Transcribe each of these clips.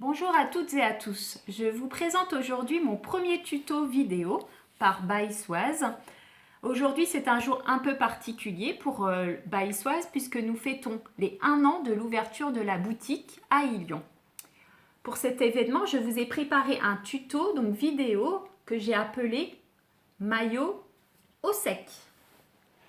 Bonjour à toutes et à tous, je vous présente aujourd'hui mon premier tuto vidéo par Baïsoise. Aujourd'hui c'est un jour un peu particulier pour Baïsoise puisque nous fêtons les 1 an de l'ouverture de la boutique à Illion. Pour cet événement je vous ai préparé un tuto donc vidéo que j'ai appelé maillot au sec.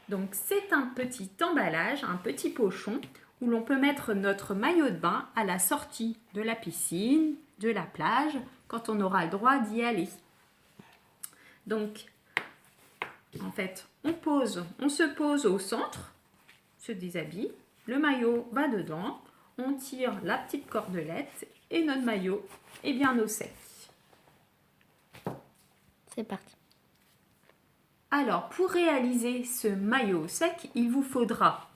Donc c'est un petit emballage, un petit pochon où l'on peut mettre notre maillot de bain à la sortie de la piscine, de la plage, quand on aura le droit d'y aller. Donc, en fait, on se pose au centre, se déshabille, le maillot va dedans, on tire la petite cordelette et notre maillot est bien au sec. C'est parti. Alors, pour réaliser ce maillot au sec, il vous faudra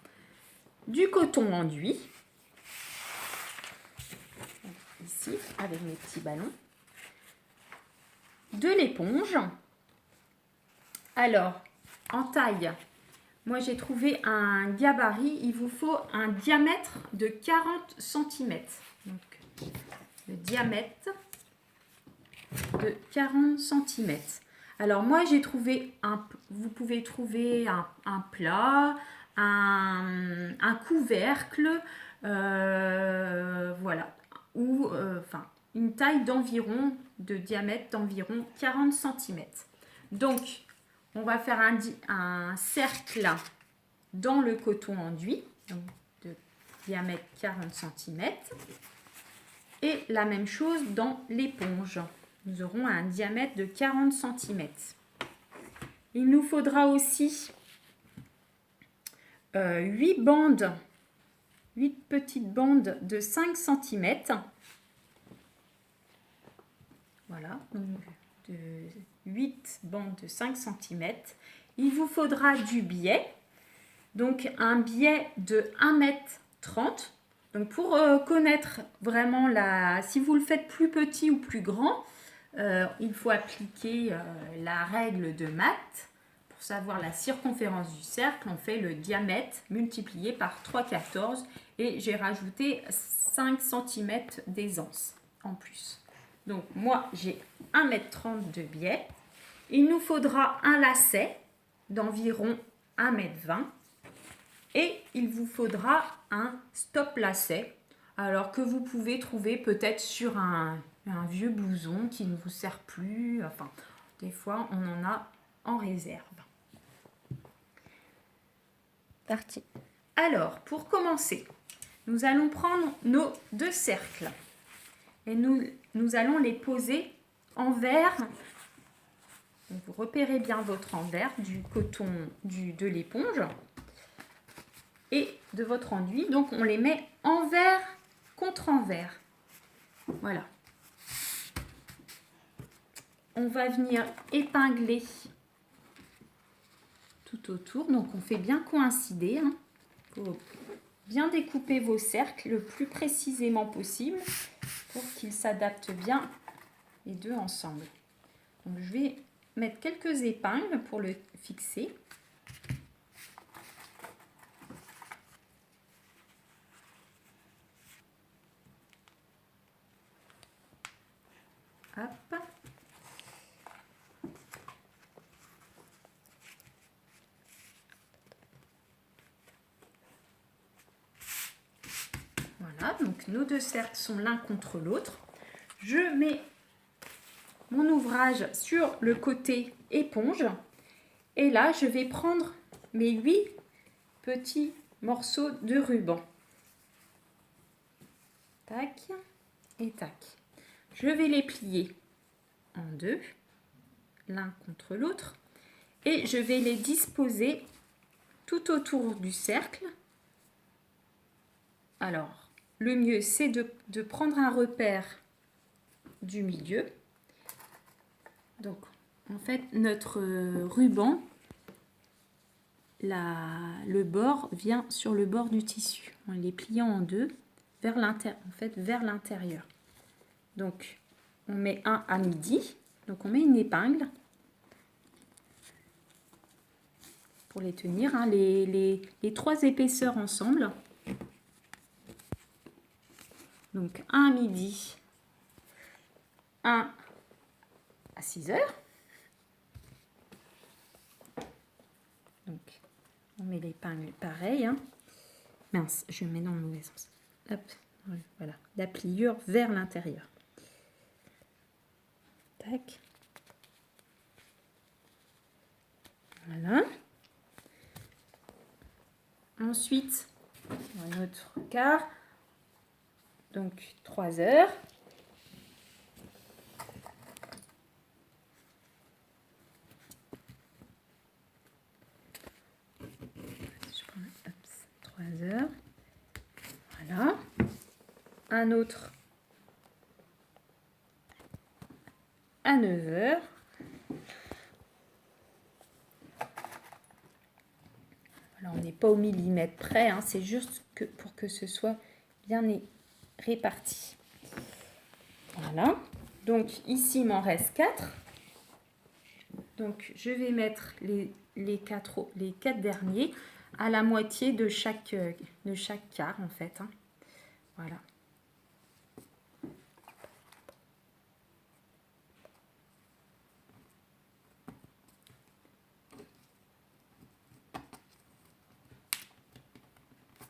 du coton enduit, ici avec mes petits ballons, de l'éponge. Alors, en taille, moi j'ai trouvé un gabarit, il vous faut un diamètre de 40 cm. Donc, le diamètre de 40 cm. Alors moi j'ai trouvé, vous pouvez trouver un plat, un couvercle, voilà, ou enfin une taille d'environ, de diamètre d'environ 40 cm. Donc on va faire un cercle dans le coton enduit, donc de diamètre 40 cm, et la même chose dans l'éponge. Nous aurons un diamètre de 40 cm. Il nous faudra aussi 8 bandes, 8 petites bandes de 5 cm. Voilà, donc 8 bandes de 5 cm. Il vous faudra du biais, donc un biais de 1,30 m. Donc pour connaître vraiment si vous le faites plus petit ou plus grand, il faut appliquer la règle de maths. Pour savoir la circonférence du cercle, on fait le diamètre multiplié par 3,14 et j'ai rajouté 5 cm d'aisance en plus. Donc moi j'ai 1,30 m de biais. Il nous faudra un lacet d'environ 1,20 m et il vous faudra un stop lacet, alors que vous pouvez trouver peut-être sur un vieux blouson qui ne vous sert plus. Enfin, des fois on en a en réserve. Parti. Alors, pour commencer, nous allons prendre nos 2 cercles et nous allons les poser envers. Donc, vous repérez bien votre envers du coton de l'éponge et de votre enduit. Donc, on les met envers contre envers. Voilà. On va venir épingler tout autour. Donc, on fait bien coïncider. Pour bien découper vos cercles le plus précisément possible pour qu'ils s'adaptent bien les deux ensemble. Donc, je vais mettre quelques épingles pour le fixer. Hop. Voilà, donc nos 2 cercles sont l'un contre l'autre. Je mets mon ouvrage sur le côté éponge et là je vais prendre mes 8 petits morceaux de ruban. Tac et tac. Je vais les plier en 2, l'un contre l'autre, et je vais les disposer tout autour du cercle. Alors, le mieux c'est de prendre un repère du milieu. Donc, en fait, notre ruban, le bord vient sur le bord du tissu. On les plie en 2 vers l'intérieur. Donc, on met un à midi. Donc, on met une épingle pour les tenir, hein, les 3 épaisseurs ensemble. Donc, un à midi 1 à 6 heures. Donc, on met l'épingle pareil. Hein. Mince, je mets dans le mauvais sens. Hop, voilà, la pliure vers l'intérieur. Tac. Voilà. Ensuite, un autre quart. Donc, 3 heures. Je prends, hop, 3 heures. Voilà. Un autre à 9 heures. Voilà, on n'est pas au millimètre près, hein, c'est juste que pour que ce soit bien réparti. Voilà. Donc ici, il m'en reste 4. Donc je vais mettre les 4 derniers à la moitié de chaque quart en fait. Hein. Voilà.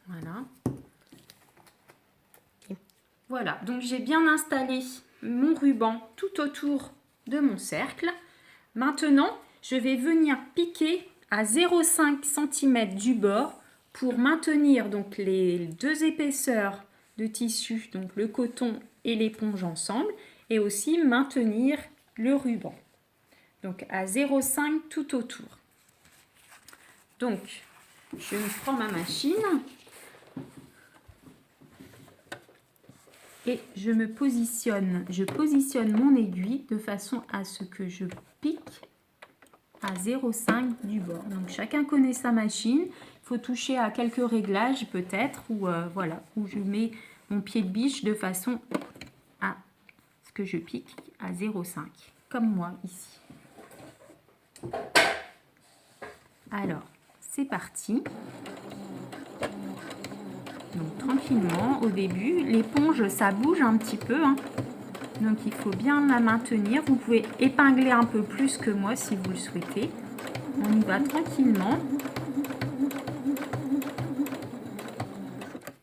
Voilà. Voilà, donc j'ai bien installé mon ruban tout autour de mon cercle. Maintenant, je vais venir piquer à 0,5 cm du bord pour maintenir donc les deux épaisseurs de tissu, donc le coton et l'éponge ensemble, et aussi maintenir le ruban. Donc à 0,5 tout autour. Donc, je prends ma machine. Et je positionne mon aiguille de façon à ce que je pique à 0,5 du bord. Donc chacun connaît sa machine. Il faut toucher à quelques réglages peut-être, ou voilà, où je mets mon pied de biche de façon à ce que je pique à 0,5, comme moi ici. Alors, c'est parti. Donc tranquillement, au début, l'éponge, ça bouge un petit peu. Hein. Donc il faut bien la maintenir. Vous pouvez épingler un peu plus que moi si vous le souhaitez. On y va tranquillement.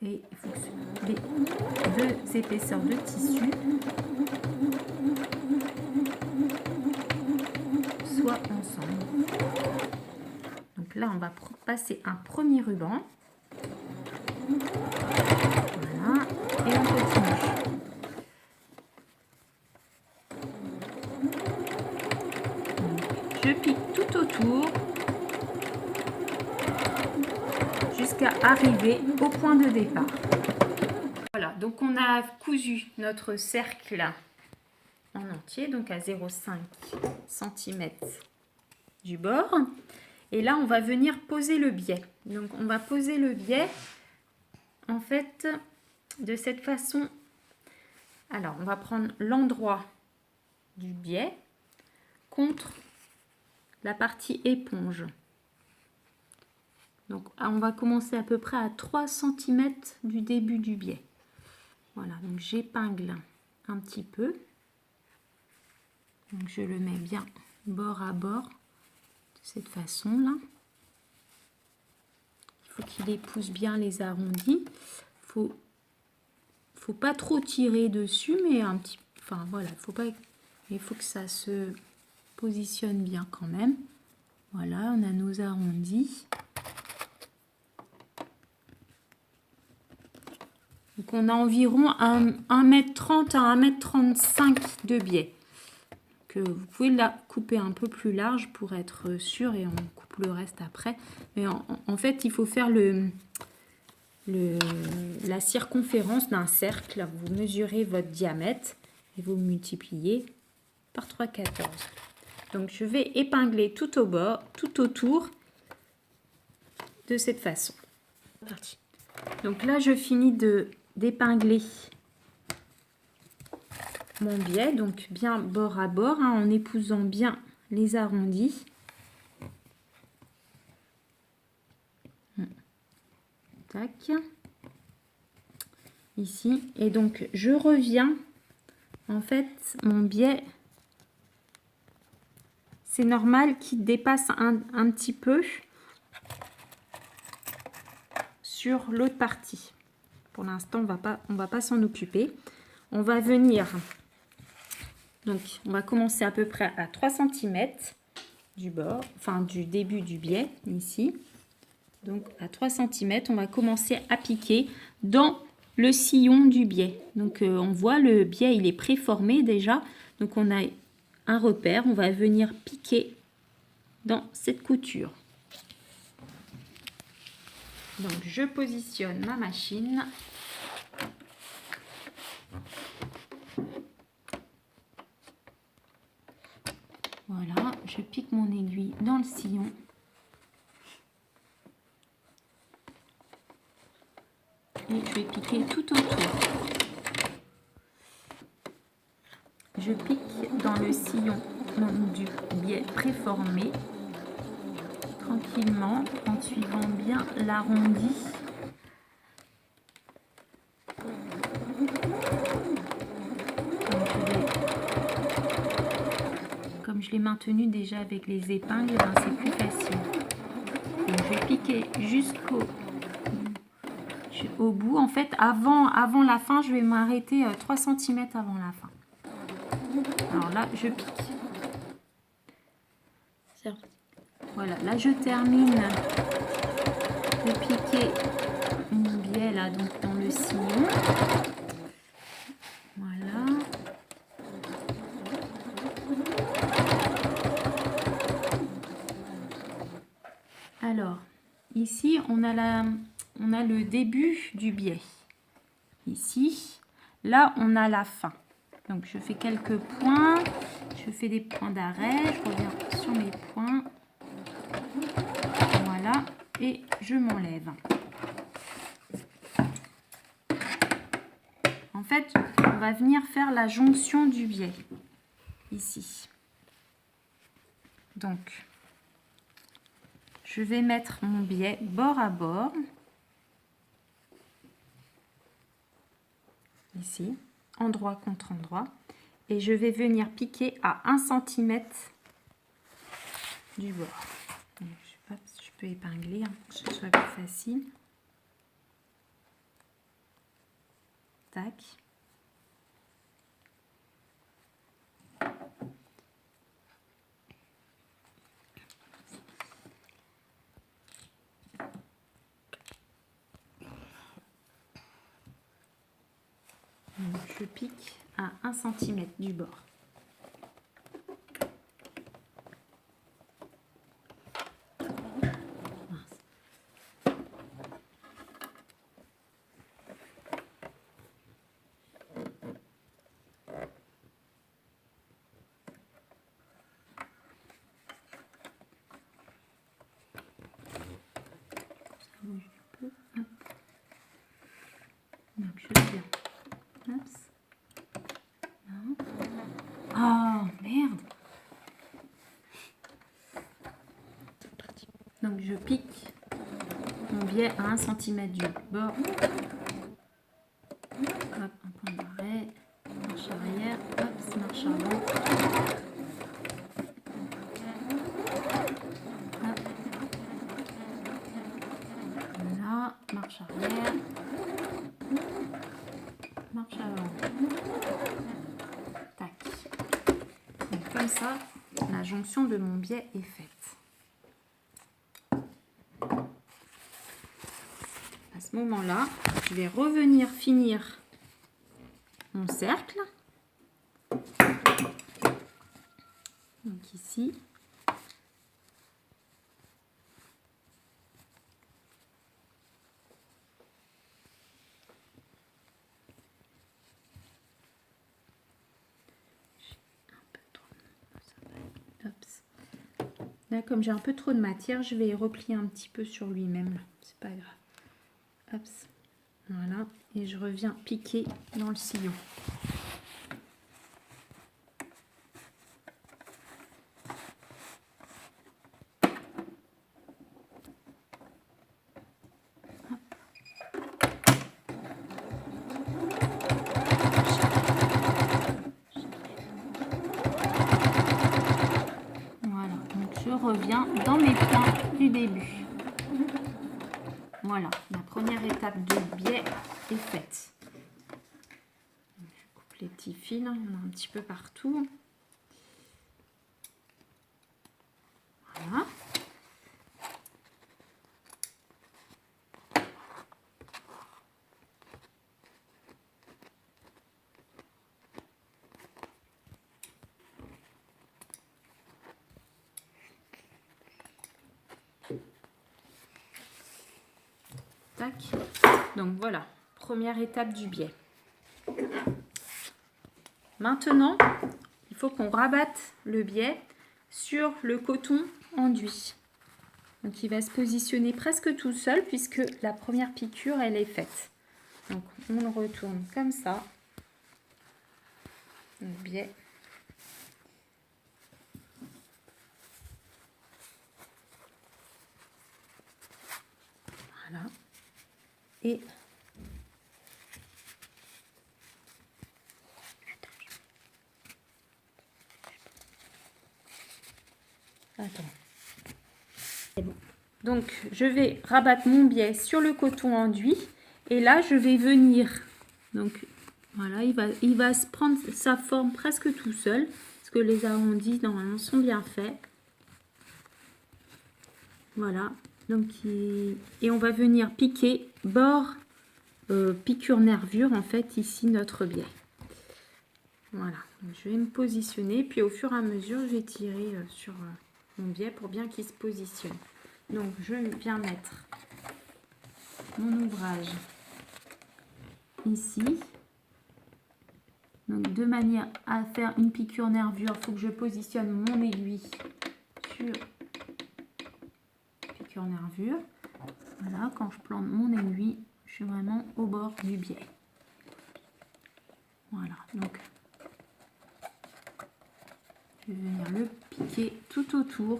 Et il faut que les deux épaisseurs de tissu soient ensemble. Donc là, on va passer un premier ruban. Voilà, et on continue. Donc, je pique tout autour jusqu'à arriver au point de départ. Voilà, donc on a cousu notre cercle en entier, donc à 0,5 cm du bord. Et là, on va venir poser le biais. Donc, on va poser le biais, en fait, de cette façon. Alors, on va prendre l'endroit du biais contre la partie éponge. Donc, on va commencer à peu près à 3 cm du début du biais. Voilà, donc j'épingle un petit peu. Donc, je le mets bien bord à bord. Cette façon là, il faut qu'il épouse bien les arrondis. Faut pas trop tirer dessus, mais un petit, enfin voilà, il faut que ça se positionne bien quand même. Voilà, on a nos arrondis. Donc on a environ 1,30 m à 1,35 m de biais. Vous pouvez la couper un peu plus large pour être sûr, et on coupe le reste après. Mais en fait, il faut faire la circonférence d'un cercle. Vous mesurez votre diamètre et vous multipliez par 3,14. Donc je vais épingler tout au bord, tout autour de cette façon. Parti. Donc là, je finis d'épingler mon biais, donc bien bord à bord, hein, en épousant bien les arrondis. Tac. Ici. Et donc, je reviens en fait, mon biais, c'est normal qu'il dépasse un petit peu sur l'autre partie. Pour l'instant, on va pas s'en occuper. On va venir, donc on va commencer à peu près à 3 cm du bord, enfin du début du biais ici. Donc à 3 cm, on va commencer à piquer dans le sillon du biais. Donc on voit le biais, il est préformé déjà. Donc on a un repère, on va venir piquer dans cette couture. Donc je positionne ma machine. Voilà, je pique mon aiguille dans le sillon. Et je vais piquer tout autour. Je pique dans le sillon du biais préformé, tranquillement, en suivant bien l'arrondi. Comme je l'ai maintenu déjà avec les épingles, ben c'est plus facile. Donc je vais piquer jusqu'au bout. En fait, avant la fin, je vais m'arrêter 3 cm avant la fin. Alors là, je pique. Voilà, là je termine de piquer mon biais là, donc dans le sillon. Voilà. Alors, ici, on a le début du biais. Ici, là, on a la fin. Donc, je fais quelques points. Je fais des points d'arrêt. Je reviens sur mes points. Voilà. Et je m'enlève. En fait, on va venir faire la jonction du biais. Ici. Donc, je vais mettre mon biais bord à bord. Ici, endroit contre endroit. Et je vais venir piquer à 1 cm du bord. Donc, je peux épingler hein, pour que ce soit plus facile. Tac. Donc, je pique à 1 cm du bord. Donc je viens. Oh merde. Donc je pique mon biais à 1 cm du bord. Hop, un point d'arrêt. Marche arrière. Hop, marche avant. Hop. Voilà, marche arrière. Marche avant. Tac. Donc comme ça, la jonction de mon biais est faite. À ce moment-là, je vais revenir finir mon cercle. Donc ici. Là, comme j'ai un peu trop de matière, je vais replier un petit peu sur lui-même. C'est pas grave. Hop. Voilà. Et je reviens piquer dans le sillon. reviens dans mes points du début. Voilà, la première étape de biais est faite. Je coupe les petits fils, il y en a un petit peu partout. Voilà. Tac. Donc voilà, première étape du biais. Maintenant, il faut qu'on rabatte le biais sur le coton enduit. Donc il va se positionner presque tout seul puisque la première piqûre elle est faite. Donc on le retourne comme ça. Le biais. Voilà. Et attends. C'est bon. Donc je vais rabattre mon biais sur le coton enduit et là je vais venir. Donc voilà, il va se prendre sa forme presque tout seul parce que les arrondis normalement sont bien faits. Voilà. Donc, et on va venir piquer bord piqûre nervure en fait ici notre biais. Voilà, donc, je vais me positionner puis au fur et à mesure je vais tirer sur mon biais pour bien qu'il se positionne. Donc je viens mettre mon ouvrage ici. Donc de manière à faire une piqûre nervure, il faut que je positionne mon aiguille sur nervure. Voilà, quand je plante mon aiguille, je suis vraiment au bord du biais. Voilà, donc je vais venir le piquer tout autour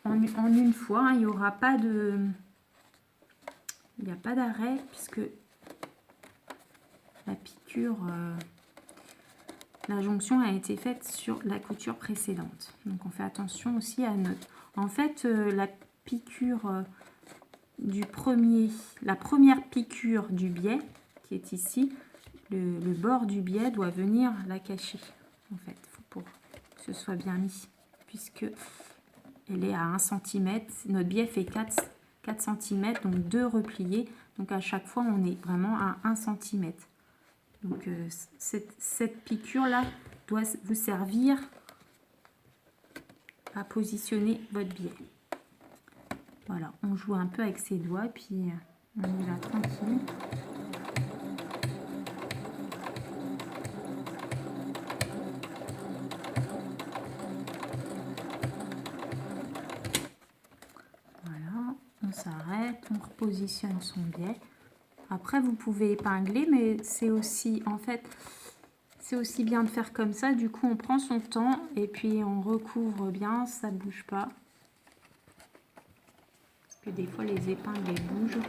en une fois. Hein, il n'y aura pas de, il n'y a pas d'arrêt puisque la piqûre, la jonction a été faite sur la couture précédente. Donc on fait attention aussi à notre. En fait, la piqûre la première piqûre du biais qui est ici, le bord du biais doit venir la cacher en fait pour que ce soit bien mis puisque elle est à 1 cm. Notre biais fait 4 cm, donc 2 repliés, donc à chaque fois on est vraiment à 1 cm. Donc cette piqûre là doit vous servir à positionner votre biais. Voilà, on joue un peu avec ses doigts, puis on y va tranquille. Voilà, on s'arrête, on repositionne son biais. Après, vous pouvez épingler, mais c'est aussi, en fait, c'est aussi bien de faire comme ça. Du coup, on prend son temps et puis on recouvre bien, ça ne bouge pas. Des fois les épingles elles bougent.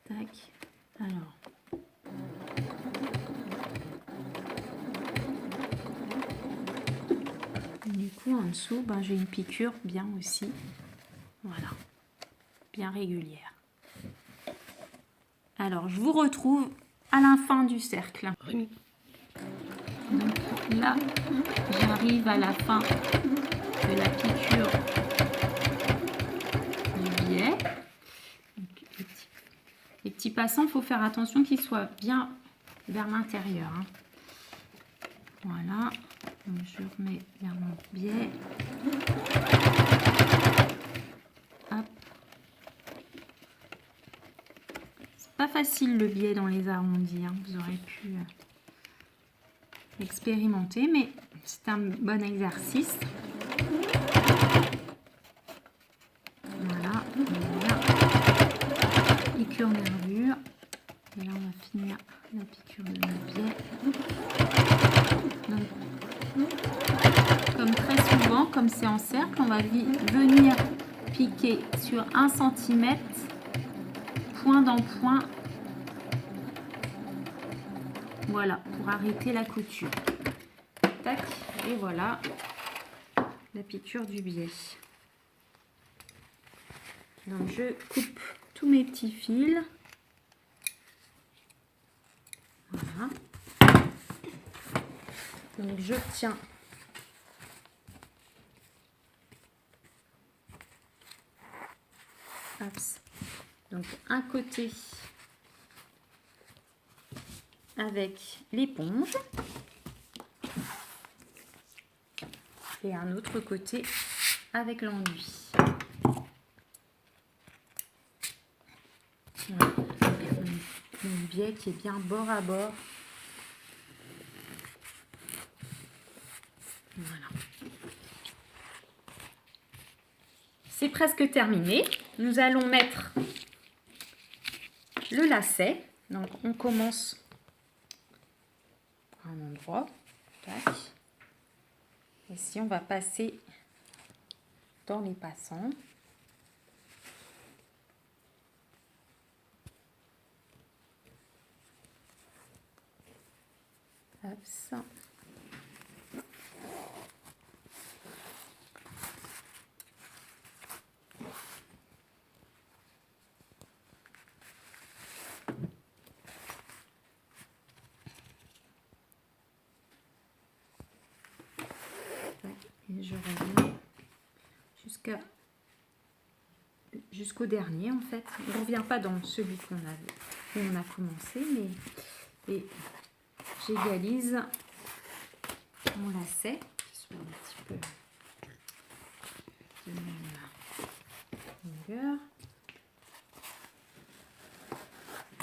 Tac. Alors. Du coup en dessous, j'ai une piqûre bien aussi. Voilà. Bien régulière. Alors je vous retrouve à la fin du cercle. Oui. Donc là, j'arrive à la fin de la piqûre du biais. Donc, les petits passants, il faut faire attention qu'ils soient bien vers l'intérieur. Hein. Voilà. Donc, je remets vers mon biais. Hop. C'est pas facile le biais dans les arrondis. Hein. Vous aurez pu expérimenter, mais c'est un bon exercice. Voilà, piqûre nervure. Et là, on va finir la piqûre de notre biais. Donc, comme très souvent, comme c'est en cercle, on va venir piquer sur 1 cm, point dans point. Voilà, pour arrêter la couture. Tac, et voilà la piqûre du biais. Donc je coupe tous mes petits fils. Voilà. Donc je tiens donc un côté avec l'éponge et un autre côté avec l'enduit. Voilà. Mon biais qui est bien bord à bord. Voilà. C'est presque terminé. Nous allons mettre le lacet. Donc on commence à un endroit. Tac. Ici on va passer dans les passants. Hop, ça. Et je reviens jusqu'au dernier en fait. On ne revient pas dans celui où on a commencé, mais et j'égalise mon lacet qui soit un petit peu de même longueur.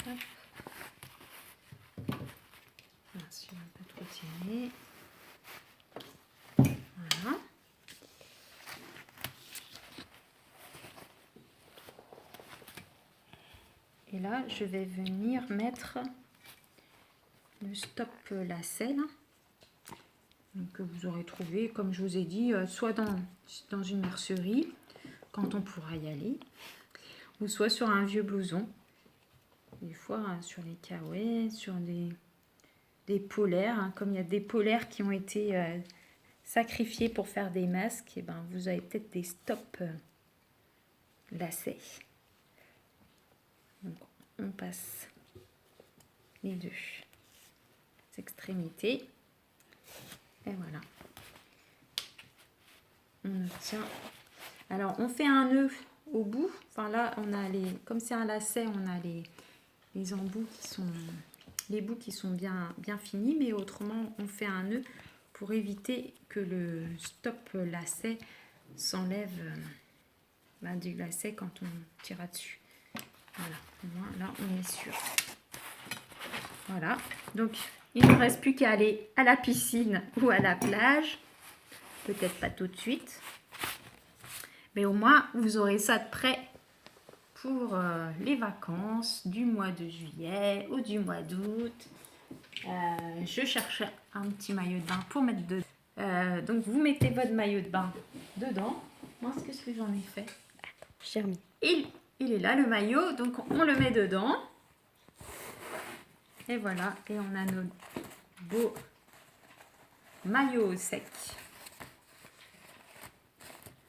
Hop. Bien sûr, un peu trop tiré. Voilà. Et là, je vais venir mettre le stop lacet là, que vous aurez trouvé, comme je vous ai dit, soit dans une mercerie, quand on pourra y aller, ou soit sur un vieux blouson. Des fois, sur les kawaii, sur des polaires, comme il y a des polaires qui ont été sacrifiés pour faire des masques, et ben vous avez peut-être des stops lacets. Donc, on passe les deux extrémités et voilà, on obtient. Alors on fait un nœud au bout, enfin là on a comme c'est un lacet, on a les embouts qui sont, les bouts qui sont bien finis, mais autrement on fait un nœud pour éviter que le stop lacet s'enlève du lacet quand on tira dessus. Voilà, au moins là on est sûr. Voilà, donc il ne reste plus qu'à aller à la piscine ou à la plage. Peut-être pas tout de suite, mais au moins vous aurez ça de prêt pour les vacances du mois de juillet ou du mois d'août. Je cherche un petit maillot de bain pour mettre dedans. Donc vous mettez votre maillot de bain dedans. Moi, qu'est-ce que j'en ai fait? J'ai remis. Il est là le maillot, donc on le met dedans. Et voilà, et on a nos beaux maillots secs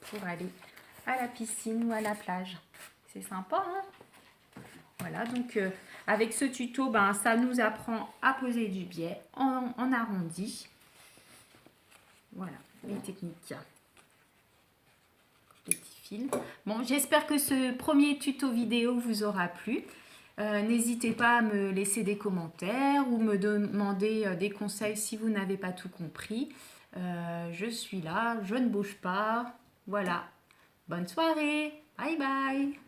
pour aller à la piscine ou à la plage. C'est sympa, hein? Voilà, donc avec ce tuto, ça nous apprend à poser du biais en arrondi. Voilà, les techniques. Les petits fils. Bon, j'espère que ce premier tuto vidéo vous aura plu. N'hésitez pas à me laisser des commentaires ou me demander des conseils si vous n'avez pas tout compris. Je suis là, je ne bouge pas. Voilà. Bonne soirée. Bye bye.